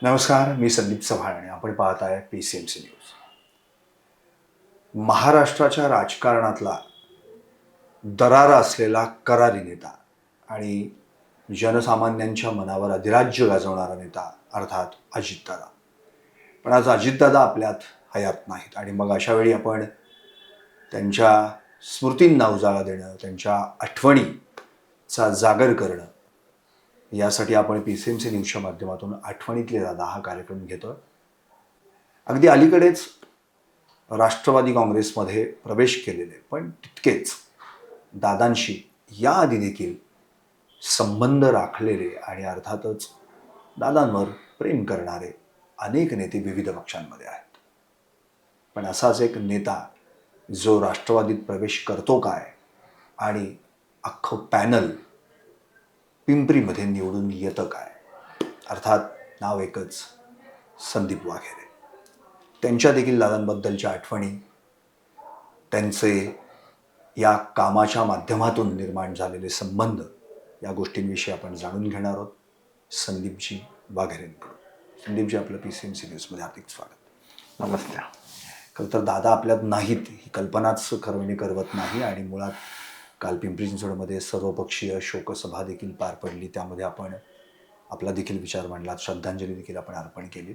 नमस्कार, मी संदीप चव्हाण आणि आपण पाहत आहे PCMC न्यूज. महाराष्ट्राच्या राजकारणातला दरारा असलेला करारी नेता आणि जनसामान्यांच्या मनावर अधिराज्य गाजवणारा नेता अर्थात अजितदादा. पण आज अजितदादा आपल्यात हयात नाहीत आणि मग अशा वेळी आपण त्यांच्या स्मृतींना उजाळा देणं, त्यांच्या आठवणीचा जागर करणं, यासाठी आपण PCMC न्यूजच्या माध्यमातून आठवणीतले दादा हा कार्यक्रम घेतोय. अगदी अलीकडेच राष्ट्रवादी काँग्रेसमध्ये प्रवेश केलेले पण तितकेच दादांशी याआधी देखील संबंध राखलेले आणि अर्थातच दादांवर प्रेम करणारे अनेक नेते विविध पक्षांमध्ये आहेत. पण असाच एक नेता जो राष्ट्रवादीत प्रवेश करतो काय आणि अख्खं पॅनल पिंपरीमध्ये निवडून येतं काय, अर्थात नाव एकच, संदीप वाघेरे. त्यांच्या देखील दादांबद्दलच्या आठवणी, त्यांचे या कामाच्या माध्यमातून निर्माण झालेले संबंध, या गोष्टींविषयी आपण जाणून घेणार आहोत संदीपजी वाघेरेंकडून. संदीपजी, आपलं PCMC न्यूजमध्ये हार्दिक स्वागत. नमस्ते. खरं तर दादा आपल्यात नाहीत ही कल्पनाच खरवणी करवत नाही आणि मुळात काल पिंपरी चिंचवडमध्ये सर्वपक्षीय शोकसभा देखील पार पडली. त्यामध्ये आपण आपला देखील विचार मांडला, श्रद्धांजली देखील आपण अर्पण केली.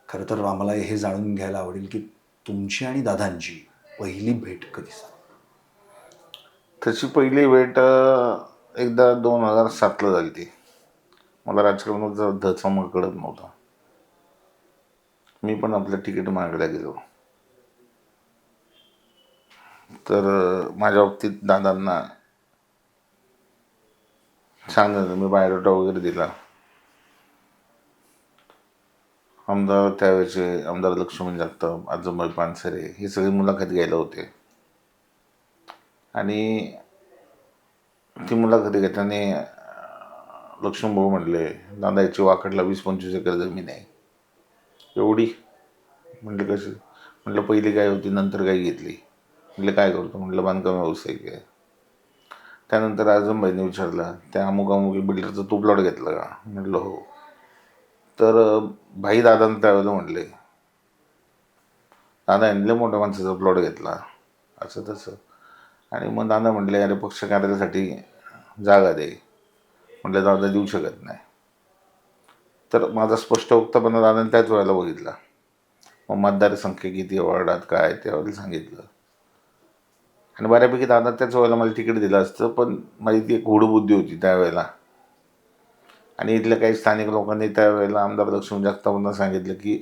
खरं तर आम्हाला हे जाणून घ्यायला आवडेल की तुमची आणि दादांची पहिली भेट कधी झाली? तशी पहिली भेट एकदा 2007ला झाली. ती मला राजकारणाचा धचमग कळत नव्हता. मी पण आपलं तिकीट मागायला गेलो. तर माझ्या बाबतीत दादांना सांगितलं, मी बायोडाटा वगैरे दिला. आमदार त्यावेळेचे आमदार लक्ष्मण जगताप, आजमबाई पानसरे हे सगळे मुलाखत घ्यायला होते. आणि ती मुलाखत घेताना लक्ष्मण भाऊ म्हणले, दादा याची वाकडला 20-25 एकर जमीन आहे. एवढी? म्हणले कशी? म्हटलं पहिली काय होती, नंतर काय घेतली. म्हटलं काय करतो? म्हटलं बांधकाम व्यावसायिक आहे. त्यानंतर आजमबाईंनी विचारलं, त्या अमुक अमुक बिल्डरचं तू प्लॉट घेतलं का? म्हटलं हो. तर भाई दादांना त्यावेळेला म्हटले, दादा यांनी मोठ्या माणसाचा प्लॉट घेतला, असं तसं. आणि मग दादा म्हटले, अरे पक्ष कार्यासाठी जागा दे. म्हटलं दादा देऊ शकत नाही. तर माझा स्पष्ट वक्तव्य दादाने त्याच वेळेला बघितला. मग मतदारसंख्या किती वार्डात काय त्यावेळेला सांगितलं. आणि बऱ्यापैकी दादा त्याच वेळेला मला तिकीट दिलं असतं, पण माझी ती एक गूढबुद्धी होती त्यावेळेला. आणि इथल्या काही स्थानिक लोकांनी त्यावेळेला आमदार लक्ष्मण जगतापांना सांगितलं की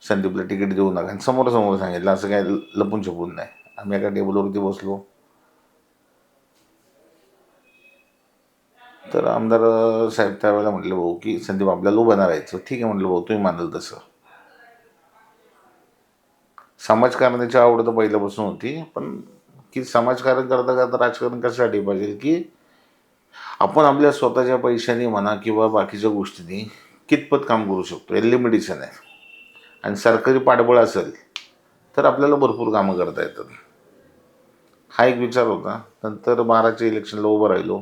संदीपला तिकीट देऊ नका. आणि समोरासमोर सांगितलं, असं काय लपून छपून नाही. आम्ही एका टेबलवरती बसलो. तर आमदार साहेब त्यावेळेला म्हटले, भाऊ की संदीप आपल्याला उभं राहायचं. ठीक आहे म्हटलं भाऊ, तुम्ही मानाल तसं. समाजकारणाची आवड तर पहिल्यापासून होती, पण की समाजकारण करता करता राजकारण कशासाठी पाहिजे की आपण आपल्या स्वतःच्या पैशाने म्हणा किंवा बाकीच्या गोष्टींनी कितपत काम करू शकतो, हे लिमिटेशन आहे. आणि सरकारी पाठबळ असेल तर आपल्याला भरपूर कामं करता येतात. हा एक विचार होता. नंतर 12च्या इलेक्शनला उभं राहिलो.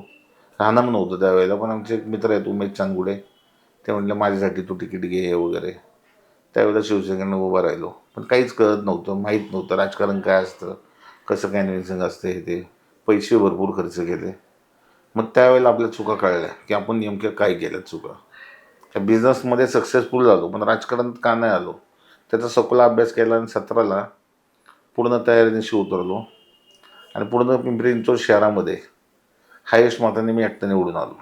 राहणार नव्हतं त्यावेळेला, पण आमचे एक मित्र आहेत उमेश चांदगुडे, ते म्हटले माझ्यासाठी तू तिकीट घे वगैरे. त्यावेळेला शिवसेनेनं उभं राहिलो. पण काहीच कळत नव्हतं, माहीत नव्हतं राजकारण काय असतं, कसं कॅन्व्हिन्सिंग असतं, हे ते. पैसे भरपूर खर्च केले. मग त्यावेळेला आपल्या चुका कळल्या की आपण नेमक्या काय केल्या चुका. त्या बिझनेसमध्ये सक्सेसफुल झालो, पण राजकारणात का नाही आलो, त्याचा सखोल अभ्यास केला. आणि 17ला पूर्ण तयारीनिशी उतरलो. आणि पूर्ण पिंपरी चिंचवड शहरामध्ये हायेस्ट मताने मी एकटा निवडून आलो.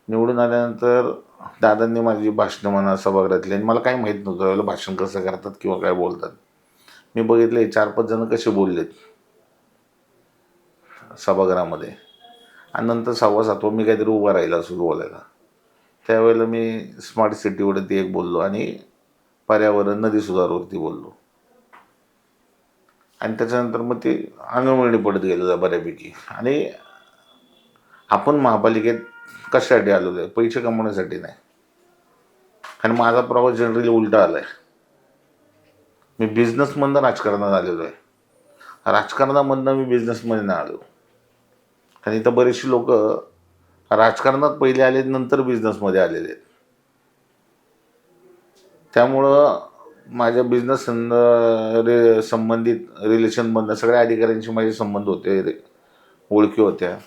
निवडून आल्यानंतर दादांनी माझी भाषणं म्हणा सभागृहातली, आणि मला काही माहीत नव्हतं त्यावेळेला भाषण कसं करतात किंवा काय बोलतात. मी बघितले 4-5 जण कसे बोललेत सभागृहामध्ये. आणि नंतर 6-7 मी काहीतरी उभा राहिला सुरू बोलायला. त्यावेळेला मी स्मार्ट सिटीवरती एक बोललो आणि पर्यावरण नदी सुधारवरती बोललो. आणि त्याच्यानंतर मग ते अंगवळणी पडत गेलं बऱ्यापैकी. आणि आपण महापालिकेत कशासाठी आलेलो आहे? पैसे कमवण्यासाठी नाही. आणि माझा प्रवास जनरली उलटा आला आहे. मी बिझनेसमधनं राजकारणात आलेलो आहे. राजकारणामधनं मी बिझनेसमध्ये नाही आलो. आणि इथं बरेचशी लोक राजकारणात पहिले आले, नंतर बिझनेसमध्ये आलेले आहेत. त्यामुळं माझ्या बिझनेस संबंधित रिलेशनमधनं सगळ्या अधिकाऱ्यांशी माझे संबंध होते, ओळखी होत्या.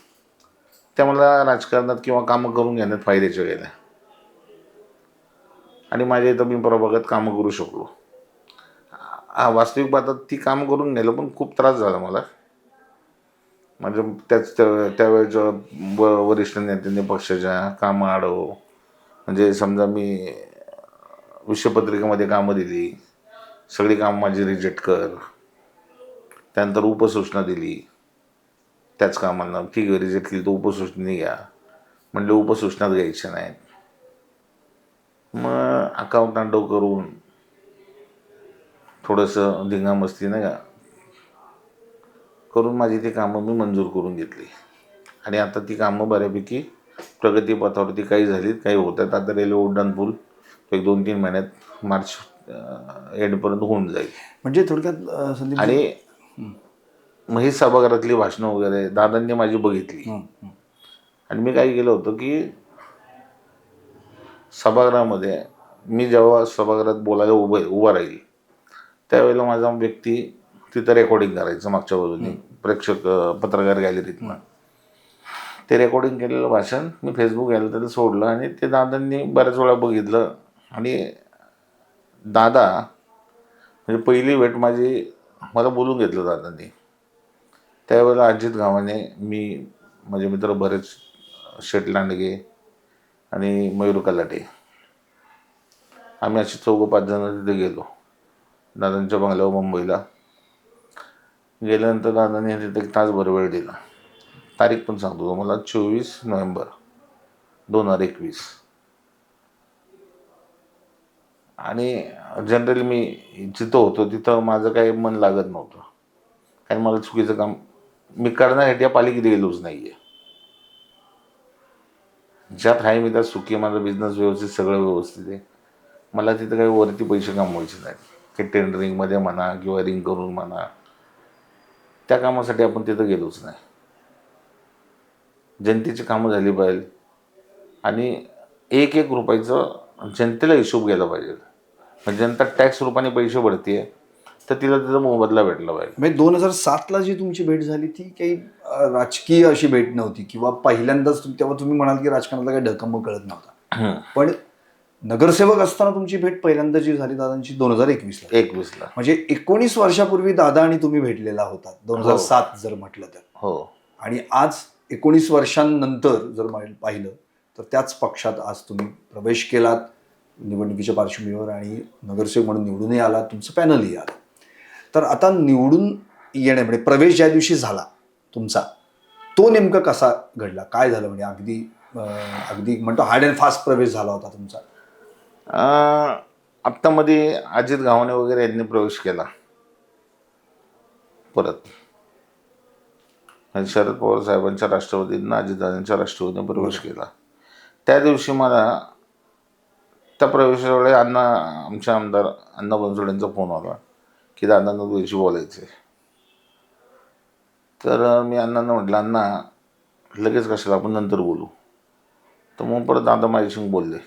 त्या मला राजकारणात किंवा कामं करून घेण्यात फायद्याच्या गेल्या आणि माझ्या इथं मी प्रभागात कामं करू शकलो. वास्तविक पाहतात ती कामं करून गेलं, पण खूप त्रास झाला मला. म्हणजे त्यावेळेच्या वरिष्ठ नेत्यांनी पक्षाच्या कामं आडव, म्हणजे समजा मी विषयपत्रिकेमध्ये कामं दिली, सगळी कामं माझी रिजेक्ट कर. त्यानंतर उपसूचना दिली त्याच कामांना, ठीक आहे रिजेक्ट केली तर उपसूचना घ्या, म्हणले उपसूचनाच घ्यायच्या नाहीत. मग अकाउंट करून थोडंसं धिंगामस्ती नाही का करून माझी ती कामं मी मंजूर करून घेतली आणि आता ती कामं बऱ्यापैकी प्रगतीपथावरती काही झालीत, काही होत आहेत. आता रेल्वे उड्डाणपूल एक 2-3 महिन्यात मार्च एंडपर्यंत होऊन जाईल. म्हणजे थोडक्यात संदीप आणि मग ही सभागृहातली भाषणं वगैरे दादांनी माझी बघितली आणि मी काय केलं होतं की सभागृहामध्ये मी जेव्हा सभागृहात बोलायला उभा राहील त्यावेळेला माझा व्यक्ती तिथं रेकॉर्डिंग करायचं मागच्या बाजूने, प्रेक्षक पत्रकार गॅलरीतनं. ते रेकॉर्डिंग केलेलं भाषण मी फेसबुक गॅलरीत सोडलं आणि ते दादांनी बऱ्याच वेळा बघितलं. आणि दादा म्हणजे पहिली भेट माझी, मला बोलून घेतलं दादांनी. त्यावेळेला अजित गावाने, मी, माझे मित्र बरेच, शेट लांडगे आणि मयूर कलाटे, आम्ही अशी 4-5 जण तिथे गेलो दादांच्या बंगल्यावर मुंबईला. गेल्यानंतर दादांनी तिथे एक तासभर वेळ दिला. तारीख पण सांगतो तुम्हाला, 24 नोव्हेंबर 2021. आणि जनरली मी जिथं होतो तिथं माझं काही मन लागत नव्हतं, कारण मला चुकीचं काम मी करण्यासाठी या पालिकेत गेलोच नाही आहे. ज्यात आहे मी त्यात सुखी, माझा बिझनेस व्यवस्थित, सगळं व्यवस्थित आहे. मला तिथं काही वरती पैसे कमवायचे नाहीत, काही टेंडरिंगमध्ये म्हणा किंवा रिंग करून म्हणा, त्या कामासाठी आपण तिथं गेलोच नाही. जनतेची कामं झाली पाहिजे आणि एक रुपयाचं जनतेला हिशोब गेला पाहिजे. म्हणजे जनता टॅक्स रूपाने पैसे भरते तर तिला तिथं मोबदला भेटला पाहिजे. म्हणजे 2007ला जी तुमची भेट झाली ती काही राजकीय अशी भेट नव्हती किंवा पहिल्यांदाच तेव्हा तुम्ही म्हणाल की राजकारणातला काही ढकम कळत नव्हता, पण नगरसेवक असताना तुमची भेट पहिल्यांदा जी झाली दादांची 2021ला. म्हणजे 19 वर्षापूर्वी दादा आणि तुम्ही भेटलेला होता, 2007 जर म्हटलं तर. हो. आणि आज 19 वर्षांनंतर जर पाहिलं तर त्याच पक्षात आज तुम्ही प्रवेश केलात निवडणुकीच्या पार्श्वभूमीवर आणि नगरसेवक म्हणून निवडूनही आला, तुमचं पॅनलही आलं. तर आता निवडून येणे म्हणजे प्रवेश ज्या दिवशी झाला तुमचा, तो नेमका कसा घडला, काय झालं? म्हणजे अगदी म्हणतो हार्ड अँड फास्ट प्रवेश झाला होता तुमचा? आत्तामध्ये अजित गावाने वगैरे यांनी प्रवेश केला परत, शरद पवार साहेबांच्या राष्ट्रवादीनं अजितदादांच्या राष्ट्रवादीने प्रवेश केला. त्या दिवशी मला त्या प्रवेशाच्या वेळी आमचे आमदार अण्णा बनसोडेंचा फोन आला की दादांना तुझ्याशी बोलायचं आहे. तर मी अण्णांना म्हटलं, अण्णा लगेच कशाला, आपण नंतर बोलू. तर मग परत दादा माझ्याशी बोलले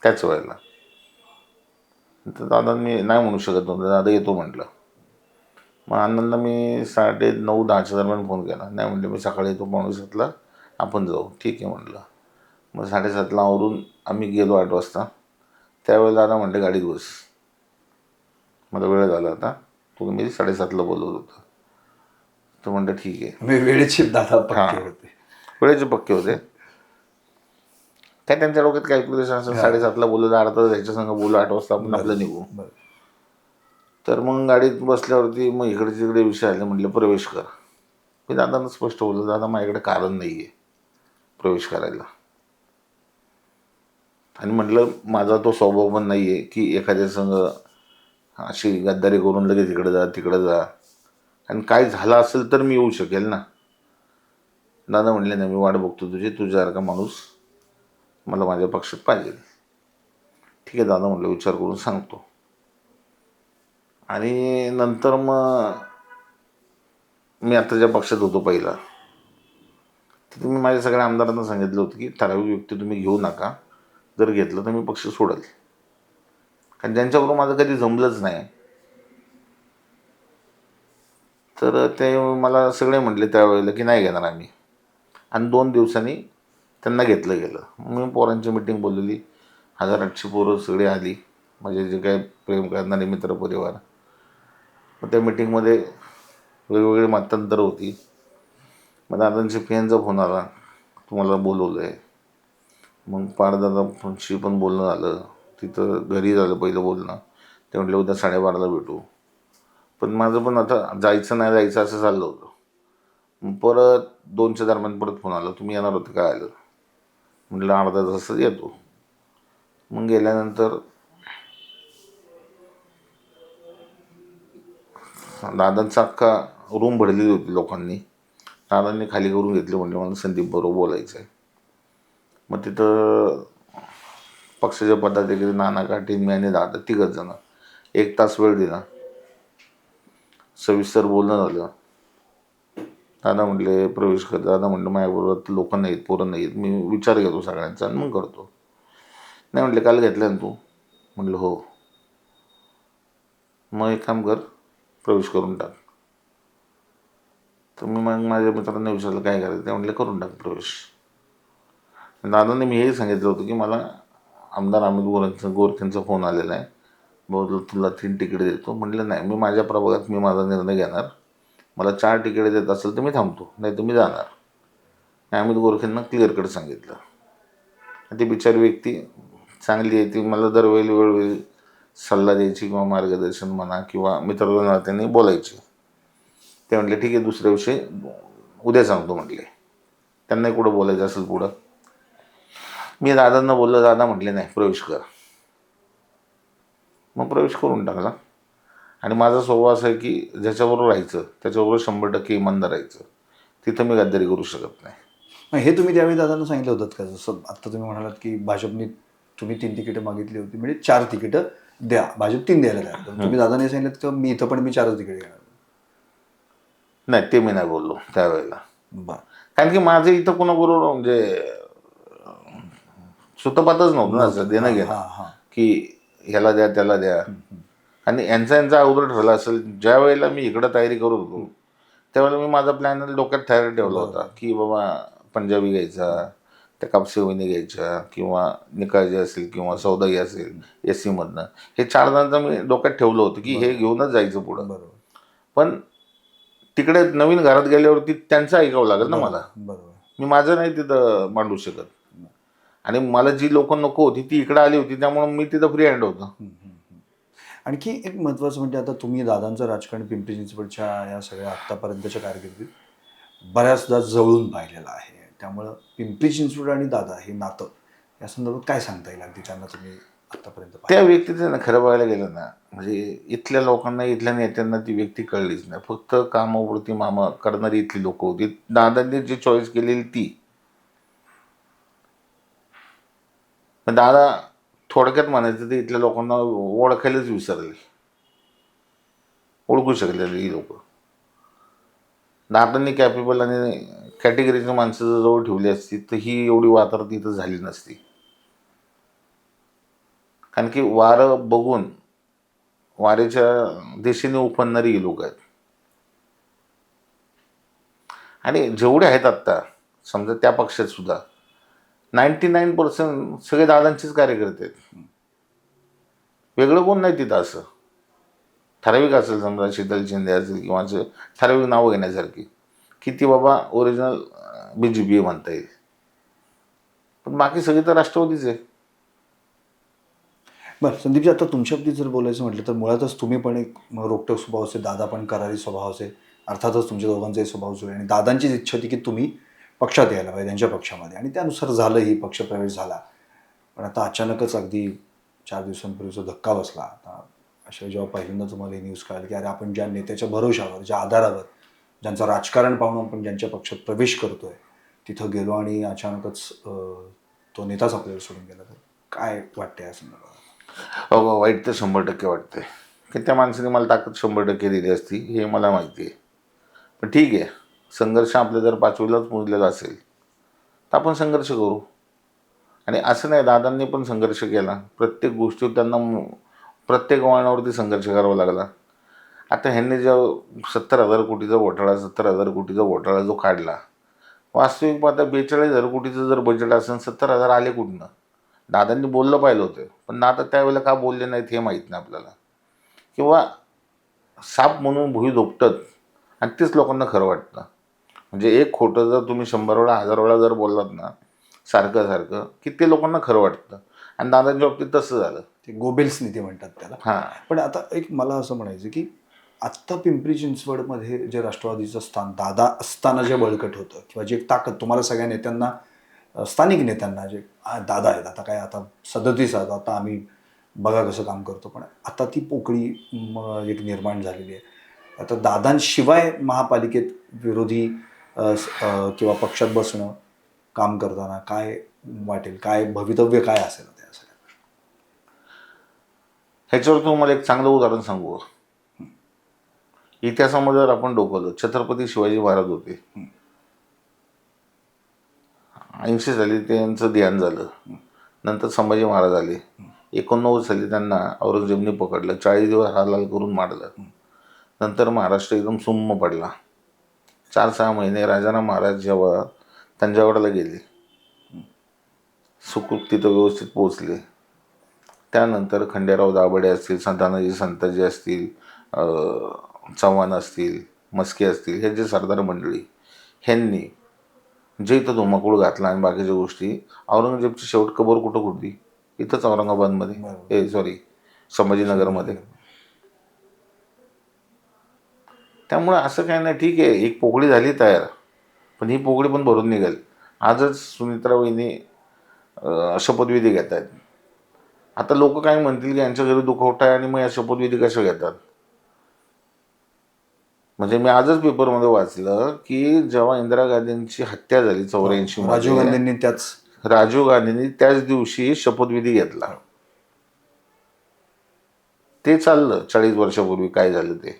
त्याच वेळेला. तर दादांनी नाही म्हणू शकत नव्हतं, दादा येतो म्हटलं. मग अण्णांना मी 9:30-10च्या दरम्यान फोन केला. नाही म्हटलं मी सकाळी येतो 6:45ला, आपण जाऊ. ठीक आहे म्हटलं. मग 7:30ला आवरून आम्ही गेलो 8 वाजता. त्यावेळेला दादा म्हटले गाडीत बस, मला वेळ झाला आता, तुम्ही मी 7:30ला बोलवत होतं. तर म्हटलं ठीक आहे. वेळेचे दादा पक्के होते, वेळेचे पक्के होते. काय त्यांच्या डोक्यात कॅल्क्युलेशन असं 7:30ला बोलवलं, अर्धा तास ह्याच्या संग बोलू, 8 वाजता आपण आपलं निघू. तर मग गाडीत बसल्यावरती मग इकडे तिकडे विषय आले. म्हटलं प्रवेश कर. मी दादांना स्पष्ट बोललो, दादा माझ्याकडे कारण नाही आहे प्रवेश करायला. आणि म्हटलं माझा तो स्वभाव पण नाही आहे की एखाद्या संग अशी गद्दारी करून लगेच इकडे जा तिकडे जा, आणि काय झालं असेल तर मी येऊ शकेल ना. दादा म्हटले नाही, मी वाट बघतो तुझ्यासारखा माणूस मला माझ्या पक्षात पाहिजे. ठीक आहे दादा म्हटलं, विचार करून सांगतो. आणि नंतर मग मी आता ज्या पक्षात होतो पहिला तर तुम्ही माझ्या सगळ्या आमदारांना सांगितलं होतं की ठराविक व्यक्ती तुम्ही घेऊ नका, जर घेतलं तर मी पक्ष सोडेल. कारण ज्यांच्याबरोबर माझं कधी जमलंच नाही. तर ते मला सगळे म्हटले त्यावेळेला की नाही घेणार आम्ही. आणि 2 दिवसांनी त्यांना घेतलं गेलं. मी पोरांची मिटिंग बोलवली. 1800 पोरं सगळी आली, म्हणजे जे काही प्रेम करणारे मित्रपरिवार. मग त्या मिटिंगमध्ये वेगवेगळी मतांतर होती. मग दादांच्या पियांचा फोन आला, तुम्हाला बोलवलं आहे. मग पारदादांशी पण बोलणं झालं, तिथं घरी झालं पहिलं बोलणं. ते म्हटलं उद्या 12:30ला भेटू. पण माझं पण आता जायचं नाही जायचं असं चाललं होतं. मग परत 2च्या दरम्यान परत फोन आला, तुम्ही येणार होते काय आलं. म्हटलं अर्धा तासात येतो. मग गेल्यानंतर दादांचा अख्खा रूम भरलेली होती लोकांनी. दादांनी खाली करून घेतले, म्हणले मला संदीप बरोबर बोलायचं आहे. मग तिथं पक्षाच्या पदाधिकारी नाना काटे, मी आणि दादा 3घच जण 1 तास वेळ दिला. सविस्तर बोलणं झालं. दादा म्हटले प्रवेश कर. दादा म्हटलं माझ्याबरोबर लोक नाहीत, पोरं नाहीत, मी विचार घेतो सगळ्यांचा आणि मग करतो. नाही म्हटले काल घेतलं ना तू. म्हटलं हो. मग एक काम कर, प्रवेश करून टाक. तर मी मग माझ्या मित्रांना विचारलं काय करायचं. ते म्हटले करून टाक प्रवेश. दादांनी मी हेही सांगितलं होतं की मला आमदार अमित गोरखेंचा फोन आलेला आहे, भाऊ तुला 3 तिकीट देतो. म्हटलं नाही, मी माझ्या प्रभागात मी माझा निर्णय घेणार. मला 4 तिकीट देत असेल तर मी थांबतो, नाही तर मी जाणार. अमित गोरखेंना क्लिअर कट सांगितलं. ती बिचारी व्यक्ती चांगली आहे, ती मला दरवेळी वेळोवेळी सल्ला द्यायची किंवा मार्गदर्शन म्हणा किंवा मित्रनात्याने बोलायची. ते म्हटले ठीक आहे, दुसऱ्या विषयी उद्या सांगतो म्हटले. त्यांनाही कुठं बोलायचं असेल पुढं. मी दादांना बोललो, दादा म्हटले नाही प्रवेश कर. मग प्रवेश करून टाकला. आणि माझा स्वभाव असा आहे की ज्याच्याबरोबर राहायचं त्याच्याबरोबर 100% इमानदार राहायचं. तिथं मी गद्दारी करू शकत नाही. मग हे तुम्ही त्यावेळी दादांना सांगितलं होतं का? जसं आत्ता तुम्ही म्हणालात की भाजपने तुम्ही 3 तिकीटं मागितली होती, म्हणजे 4 तिकीटं द्या, भाजप 3 द्यायला तयार. पण तुम्ही दादांनी सांगितलं की मी इथं पण मी 4च तिकीट घेणार. नाही, ते मी नाही बोललो त्यावेळेला. बरं. कारण की माझं इथं कोणाबरोबर म्हणजे सुतपातच नव्हतं ना असं देणं घेणं हां हां. की ह्याला द्या त्याला द्या. आणि यांचा अगोदर ठरला असेल. ज्या वेळेला मी इकडं तयारी करत होतो त्यावेळेला मी माझा प्लॅन डोक्यात तयार ठेवला होता की बाबा पंजाबी घ्यायचा, त्या कापसी वहिनी घ्यायच्या किंवा निकाजी असेल किंवा सौदाई असेल एस सीमधनं. हे 4 जणांचं मी डोक्यात ठेवलं होतं की हे घेऊनच जायचं पुढं. बरोबर पण तिकडे नवीन घरात गेल्यावरती त्यांचं ऐकावं लागेल ना मला. बरोबर. मी माझं नाही तिथं मांडू शकत. आणि मला जी लोक नको होती ती इकडे आली होती, त्यामुळे मी तिथं फ्री हँड होतो. आणखी एक महत्त्वाचं म्हणजे आता तुम्ही दादांचं राजकारण पिंपरी चिंचवडच्या या सगळ्या आत्तापर्यंतच्या कारकिर्दीत बऱ्याचदा जवळून पाहिलेलं आहे. त्यामुळं पिंपरी चिंचवड आणि दादा हे नातं या संदर्भात काय सांगता येईल अगदी ज्यांना तुम्ही आत्तापर्यंत त्या व्यक्तीचं ना खरं बघायला गेलं ना, म्हणजे इथल्या लोकांना इथल्या नेत्यांना ती व्यक्ती कळलीच नाही. फक्त कामापुरती मामा करणारी इथली लोक होती. दादांनी जी चॉईस केलेली ती. पण दादा थोडक्यात म्हणायचं तर इथल्या लोकांना ओळखायलाच विसरले, ओळखू शकले ही लोक. दादांनी कॅपेबल आणि कॅटेगरीच्या माणसं जर जवळ ठेवली असती तर ही एवढी वातावरण इथं झाली नसती. कारण की वारं बघून वाऱ्याच्या दिशेने उफणणारी ही लोक आहेत. आणि जेवढे आहेत आत्ता समजा त्या पक्षात सुद्धा 99% सगळे दादांचेच कार्यकर्ते आहेत. वेगळं कोण नाही तिथं. असं ठराविक असेल समजा शीतल शिंदे असेल किंवा असं ठराविक नावं घेण्यासारखी की ती बाबा ओरिजिनल BJP म्हणता येईल. पण बाकी सगळी तर राष्ट्रवादीच आहे. बरं संदीपजी, आता तुमच्या बाबतीत जर बोलायचं म्हटलं तर मुळातच तुम्ही पण एक रोखटोक स्वभावाचे, दादा पण करारी स्वभावाचे. अर्थातच तुमच्या दोघांचाही स्वभाव जुळे आणि दादांचीच इच्छा होती की तुम्ही पक्षात यायला पाहिजे त्यांच्या पक्षामध्ये, आणि त्यानुसार झालंही, पक्षप्रवेश झाला. पण आता अचानकच अगदी 4 दिवसांपूर्वीचा धक्का बसला. आता अशा जेव्हा पहिल्यांदा तुम्हाला ही न्यूज कळाली की अरे आपण ज्या नेत्याच्या भरोशावर, ज्या आधारावर, ज्यांचं राजकारण पाहून आपण ज्यांच्या पक्षात प्रवेश करतोय तिथं गेलो आणि अचानकच तो नेताच आपल्याला सोडून गेला, तर काय वाटतंय या संदर्भात? अहो वाईट तर 100% वाटतंय की त्या माणसाने मला ताकद 100% दिली असती, हे मला माहिती आहे. पण ठीक आहे, संघर्ष आपल्या जर 5वीलाच मोजलेला असेल तर आपण संघर्ष करू. आणि असं नाही, दादांनी पण संघर्ष केला. प्रत्येक गोष्टीवर त्यांना प्रत्येक वळणावरती संघर्ष करावा लागला. आता ह्यांनी जो 70,000 कोटीचा घोटाळा 70,000 कोटीचा घोटाळा जो काढला, वास्तविक आता 42,000 कोटीचं जर बजेट असेल, 70,000 आले कुठनं? दादांनी बोललं पाहिलं होतं, पण दादा त्यावेळेला का बोलले नाहीत हे माहीत नाही आपल्याला. किंवा साप म्हणून भुई झोपतात आणि तेच लोकांना खरं वाटतं. म्हणजे एक खोटं जर तुम्ही 100 वेळा 1000 वेळा जर बोललात ना सारखं सारखं, की ते लोकांना खरं वाटतं. आणि दादांच्या बाबतीत तसं झालं. ते गोबेल्स नीती म्हणतात त्याला. हां, पण आता एक मला असं म्हणायचं की आत्ता पिंपरी चिंचवडमध्ये जे राष्ट्रवादीचं स्थान दादा असताना जे बळकट होतं किंवा जे ताकद तुम्हाला सगळ्या नेत्यांना, स्थानिक नेत्यांना जे दादा आहेत, आता काय आता 37 आहेत, आता आम्ही बघा कसं काम करतो, पण आता ती पोकळी एक निर्माण झालेली आहे. आता दादांशिवाय महापालिकेत विरोधी किंवा पक्षात बसणं काम करताना काय वाटेल, काय भवितव्य काय असेल त्या सगळ्या? ह्याच्यावर तुम्हाला एक चांगलं उदाहरण सांगू. इतिहासामध्ये जर आपण डोकवलं, छत्रपती शिवाजी महाराज होते. 80 साली त्यांचं ध्यान झालं. नंतर संभाजी महाराज आले. 89 साली त्यांना औरंगजेबने पकडलं, 40 दिवस हालाल करून मारलं. नंतर महाराष्ट्र एकदम सुम्म पडला. 4-6 महिने राजाराम महाराज जेव्हा तंजावरला गेले, सुखरूप तिथं व्यवस्थित पोचले. त्यानंतर खंडेराव दाभाडे असतील, संतानाजी संताजी असतील, चव्हाण असतील, मस्के असतील, हे जे सरदार मंडळी, ह्यांनी जे इथं धुमाकूळ घातला आणि बाकीच्या गोष्टी, औरंगजेबची शेवट कबर कुठं होती? इथंच औरंगाबादमध्ये, सॉरी संभाजीनगरमध्ये. त्यामुळे असं काय नाही, ठीक आहे एक पोकळी झाली तयार, पण ही पोकळी पण भरून निघेल. आजच सुनित्रा वहिनी शपथविधी घेत आहेत. आता लोक काय म्हणतील की यांच्या घरी दुखवटा आहे आणि मग या शपथविधी कशा घेतात. म्हणजे मी आजच पेपरमध्ये वाचलं की जेव्हा इंदिरा गांधींची हत्या झाली 84 राजीव मध्ये, गांधींनी त्याच राजीव गांधींनी त्याच दिवशी शपथविधी घेतला. ते चाललं 40 वर्षापूर्वी काय झालं ते.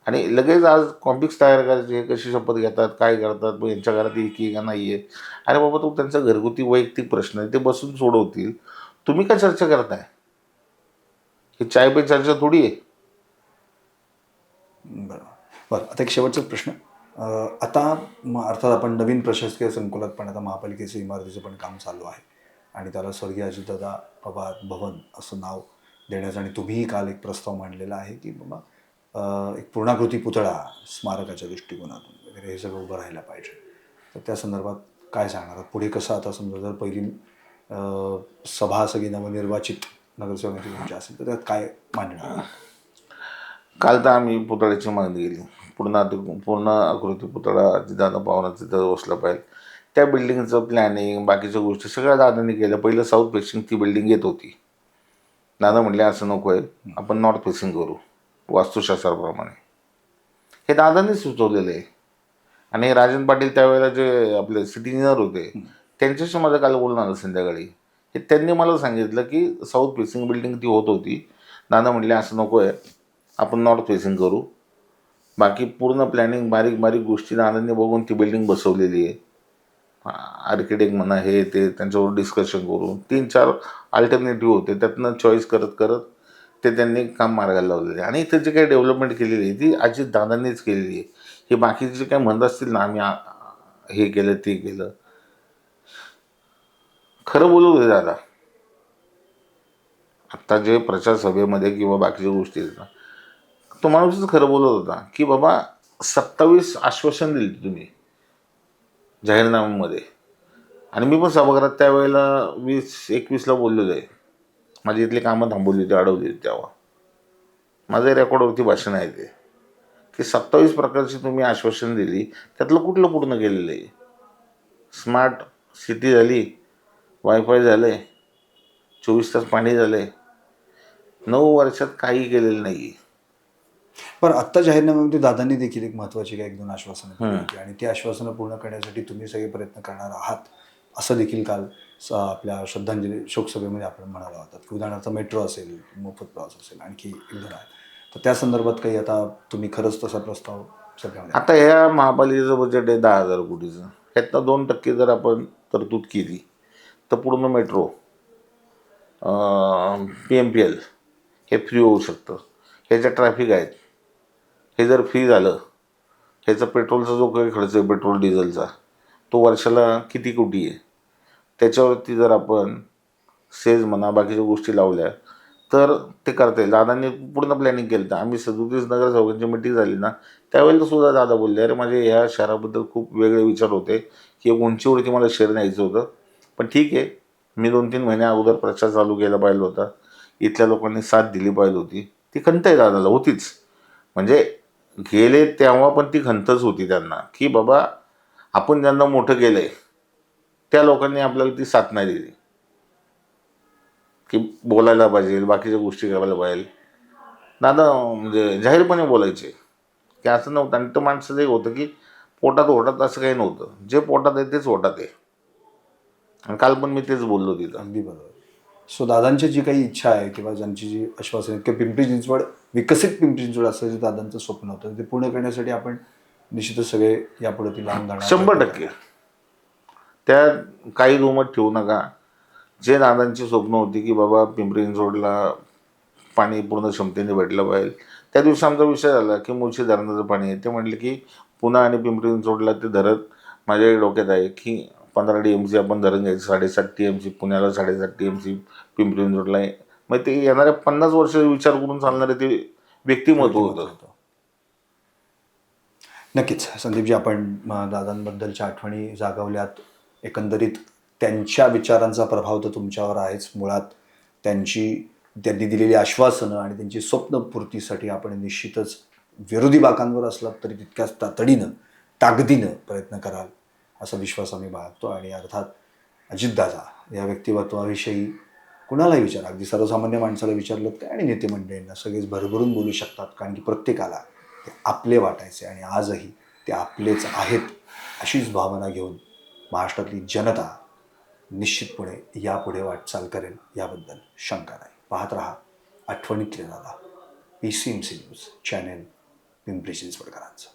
आणि लगेच आज कॉम्पिक्स तयार करायचे, कशी शपथ घेतात, काय करतात, मग यांच्या घरात एक का नाही आहे. अरे बाबा, तो त्यांचा घरगुती वैयक्तिक प्रश्न आहे, ते बसून सोडवतील. तुम्ही का चर्चा करताय? ही चाय पे चर्चा थोडी आहे. बरं, आता एक शेवटचाच प्रश्न. आता अर्थात आपण नवीन प्रशासकीय संकुलात पण आता महापालिकेचं इमारतीचं पण काम चालू आहे आणि त्याला स्वर्गीय अजितदादा पवार भवन असं नाव देण्याचं, आणि तुम्हीही काल एक प्रस्ताव मांडलेला आहे की बाबा एक पूर्णाकृती पुतळा स्मारकाच्या दृष्टिकोनातून वगैरे हे सगळं उभं राहायला पाहिजे. तर त्या संदर्भात काय सांगणार पुढे? कसं आता समजा जर पहिली सभा सगळी नवनिर्वाचित नगरसेवकांची तुमची असेल तर त्यात काय मांडणार? काल तर आम्ही पुतळ्याची मागणी केली. पूर्ण आकृती पुतळा दादा पवारांचं तिथं बसलं पाहिजे. त्या बिल्डिंगचं प्लॅनिंग बाकीच्या गोष्टी सगळ्या दादांनी केल्या. पहिलं साऊथ फेसिंग ती बिल्डिंग येत होती. दादा म्हटले असं नको आहे, आपण नॉर्थ फेसिंग करू वास्तुशास्त्राप्रमाणे. हे दादांनी सुचवलेलं आहे. आणि राजन पाटील त्यावेळेला जे आपले सिटी इंजिनियर होते, त्यांच्याशी माझं काल बोलणं आलं संध्याकाळी. हे त्यांनी मला सांगितलं की साऊथ फेसिंग बिल्डिंग ती होत होती. दादा म्हटले असं नको आहे, आपण नॉर्थ फेसिंग करू. बाकी पूर्ण प्लॅनिंग बारीक बारीक गोष्टी दादांनी बघून ती बिल्डिंग बसवलेली आहे. आर्किटेक्ट म्हणा हे ते त्यांच्यावर डिस्कशन करून 3-4 अल्टरनेटिव्ह होते, त्यातनं चॉईस करत करत ते त्यांनी काम मार्गाला लावलेले. आणि इथं जे काही डेव्हलपमेंट केलेली आहे ती अजित दादांनीच केलेली आहे. हे बाकीचे जे काही म्हणत असतील ना आम्ही हे केलं ते केलं, खरं बोलू दे दादा. आत्ता जे प्रचार सभेमध्ये किंवा बाकीच्या गोष्टी आहेत ना, तो माणूसच खरं बोलत होता की बाबा 27 आश्वासन दिली तुम्ही जाहीरनाम्यामध्ये. आणि मी पण सभागृहात त्यावेळेला 20-21ला बोललेलो आहे. माझी इथली कामं थांबवली होती, अडवली होती तेव्हा. माझं रेकॉर्डवरती भाषण आहे ते की 27 प्रकारची तुम्ही आश्वासन दिली, त्यातलं कुठलं पूर्ण केलेलं आहे? स्मार्ट सिटी झाली, वायफाय झालं आहे, 24 तास पाणी झालं आहे. 9 वर्षात काही केलेलं नाही. पण आत्ता जाहीरनाम्यामध्ये दादांनी देखील एक महत्त्वाची काही 1-2 आश्वासनं दिली होती आणि ती आश्वासनं पूर्ण करण्यासाठी तुम्ही सगळे प्रयत्न करणार आहात असं देखील काल आपल्या श्रद्धांजली शोकसभेमध्ये आपण म्हणाला होता की उदाहरणार्थ मेट्रो असेल, मोफत प्रवास असेल, आणखी 1-2 आहेत. तर त्या संदर्भात काही आता तुम्ही खरंच तसा प्रस्ताव सगळ्यांना? आता ह्या महापालिकेचं बजेट आहे 10,000 कोटीचं. ह्यातनं 2% जर आपण तरतूद केली तर पूर्ण मेट्रो PMPL हे फ्री होऊ शकतं. हे जे ट्रॅफिक आहेत हे जर फ्री झालं, ह्याचा पेट्रोलचा जो काही खर्च आहे पेट्रोल डिझेलचा तो वर्षाला किती कोटी आहे, त्याच्यावरती जर आपण सेज म्हणा बाकीच्या गोष्टी लावल्या तर ते करता येईल. दादांनी पूर्ण प्लॅनिंग केलं तर आम्ही 37 नगरसेवकांची मिटिंग झाली ना, त्यावेळेला सुद्धा दादा बोलले अरे माझे ह्या शहराबद्दल खूप वेगळे विचार होते की उंचीवरती मला शहर न्यायचं होतं, पण ठीक आहे मी 2-3 महिन्या अगोदर प्रचार चालू केला पाहिजे होता, इथल्या लोकांनी साथ दिली पाहिजे होती. ती खंत आहे दादाला होतीच, म्हणजे गेले तेव्हा पण ती खंतच होती त्यांना की बाबा आपण ज्यांना मोठं केलंय त्या लोकांनी आपल्याला ती साथ नाही दिली की बोलायला पाहिजे बाकीच्या गोष्टी करायला पाहिजे. दादा म्हणजे जाहीरपणे बोलायचे की असं नव्हतं. आणि तर माणसाचं एक होतं की पोटात ओढत असं काही नव्हतं, जे पोटात आहे तेच ओढत आहे. आणि काल पण मी तेच बोललो तिथं. अगदी बरोबर. सो दादांची जी काही इच्छा आहे किंवा ज्यांची जी आश्वासन आहे किंवा पिंपरी चिंचवड विकसित पिंपरी चिंचवड असं जे दादांचं स्वप्न होतं ते पूर्ण करण्यासाठी आपण निश्चितच सगळे यापुढे ती लावून जाणार 100% त्या काही दुमत ठेवू नका. जे दादांची स्वप्न होती की बाबा पिंपरी चिंचवडला पाणी पूर्ण क्षमतेने भेटलं पाहिजे, त्या दिवशी आमचा विषय झाला की मुळशी धरणाचं पाणी आहे. ते म्हटले की पुणे आणि पिंपरी चिंचवडला ते धरण माझ्या डोक्यात आहे की 15 TMC आपण धरण घ्यायचं, 7.5 TMC पुण्याला, 7.5 TMC पिंपरी चिंचवडला आहे. मग ते येणाऱ्या 50 वर्ष विचार करून चालणारे ते व्यक्तिमत्व होतं. नक्कीच संदीपजी, आपण दादांबद्दलच्या आठवणी जागवल्यात. एकंदरीत त्यांच्या विचारांचा प्रभाव तर तुमच्यावर आहेच. मुळात त्यांनी दिलेली आश्वासनं आणि त्यांची स्वप्नपूर्तीसाठी आपण निश्चितच विरोधी बाकांवर असलात तरी तितक्याच ताकदीनं प्रयत्न कराल असा विश्वास आम्ही बाळगतो. आणि अर्थात अजितदादा या व्यक्तिमत्वाविषयी कुणालाही विचारा, अगदी सर्वसामान्य माणसाला विचारलं काय आणि नेते मंडळींना सगळेच भरभरून बोलू शकतात, कारण की प्रत्येकाला ते आपले वाटायचे आणि आजही ते आपलेच आहेत अशीच भावना घेऊन महाराष्ट्रातली जनता निश्चितपणे यापुढे वाटचाल करेल याबद्दल शंका नाही. पाहत रहा आठवणीतले दादा, PCMC न्यूज चॅनेल पिंपरी चिंचवडकरांचं.